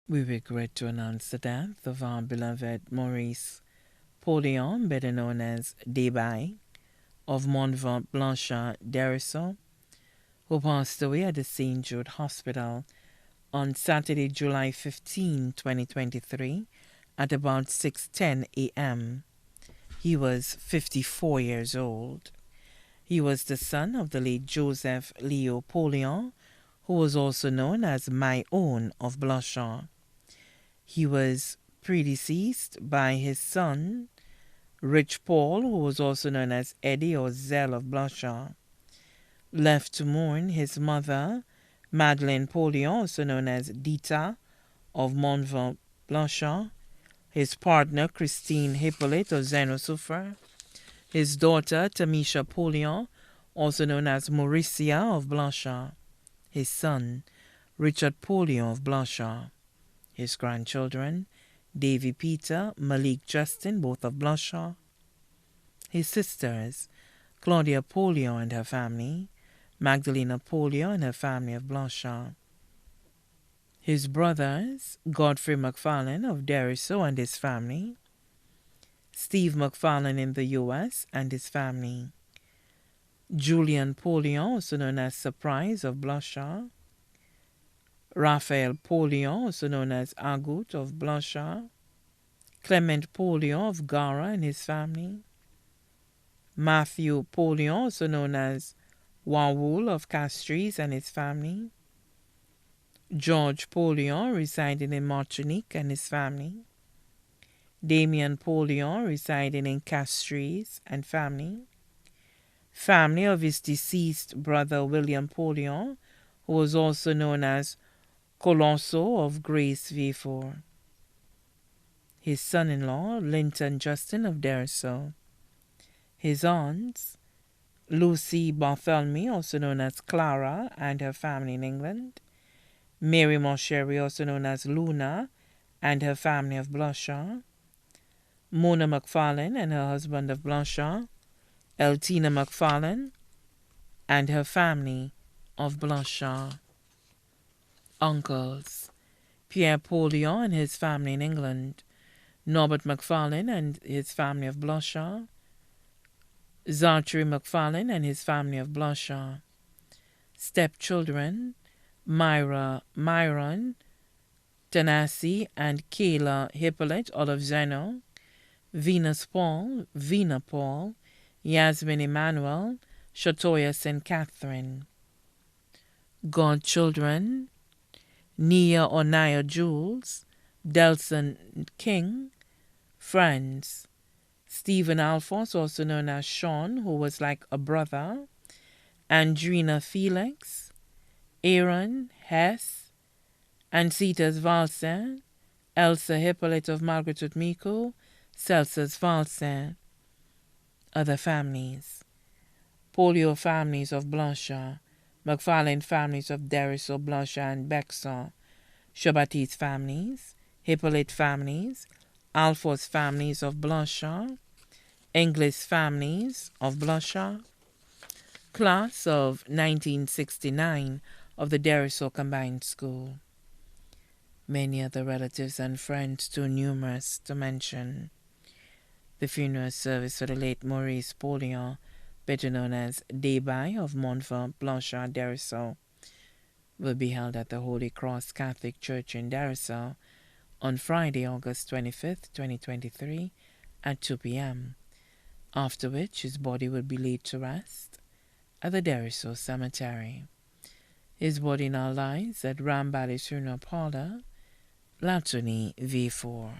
We regret to announce the death of our beloved Maurice Poleon, better known as Desbailles, of Montfort Blanchard Derisseau, who passed away at the St. Jude Hospital on Saturday, July 15, 2023, at about 6:10 a.m. He was 54 years old. He was the son of the late Joseph Leo Poleon, who was also known as My Own of Blanchard. He was predeceased by his son, Rich Paul, who was also known as Eddie or Zell of Blanchard. Left to mourn his mother, Madeleine Poleon, also known as Dita of Montfort Blanchard, his partner, Christine Hippolyte or Zeno Souffre, his daughter, Tamisha Poleon, also known as Mauricia of Blanchard, his son, Richard Poleon of Blanchard, his grandchildren, Davy Peter, Malik Justin, both of Blanchard, his sisters, Claudia Poleon and her family, Magdalena Poleon and her family of Blanchard, his brothers, Godfrey McFarlane of Derisseau and his family, Steve McFarlane in the U.S. and his family, Julian Poleon, also known as Surprise of Blanchard, Raphael Poleon, also known as Agut of Blanchard, Clement Poleon of Gara and his family, Matthew Poleon, also known as Wawool of Castries and his family, George Poleon, residing in Martinique and his family, Damien Poleon, residing in Castries and family, family of his deceased brother William Poleon, who was also known as Colonso of Grace V4, his son-in-law Linton Justin of Derisseau, his aunts Lucy Bartholomew, also known as Clara, and her family in England, Mary Mosherry, also known as Luna, and her family of Blanchard, Mona McFarlane and her husband of Blanchard, Eltina McFarlane and her family of Blanchard. Uncles: Pierre Poleon and his family in England, Norbert McFarlane and his family of Blanchard, Zachary McFarlane and his family of Blanchard. Stepchildren: Myron, Tanasi, and Kayla Hippolyte, all of Zeno, Vina Paul, Yasmin Emmanuel, Shatoya St. Catherine. Godchildren: Nia or Naya Jules, Delson King. Friends: Stephen Alphonse, also known as Sean, who was like a brother, Andrina Felix, Aaron Hess, Ancitas Valsen, Elsa Hippolyte of Margaret Miko, Celsus Valsen. Other families: Polio families of Blanchard, McFarlane families of Derisseau, Blanchard, and Bexar, Shabatiste families, Hippolyte families, Alphonse families of Blanchard, Inglis families of Blanchard, class of 1969 of the Derisseau Combined School. Many other relatives and friends too numerous to mention. The funeral service for the late Maurice Poleon, better known as Desbailles of Montfort Blanchard Derisseau, will be held at the Holy Cross Catholic Church in Derisseau on Friday, August 25th, 2023 at 2 p.m., after which his body will be laid to rest at the Derisseau Cemetery. His body now lies at Rambally's Funeral Parlor, Latony V4.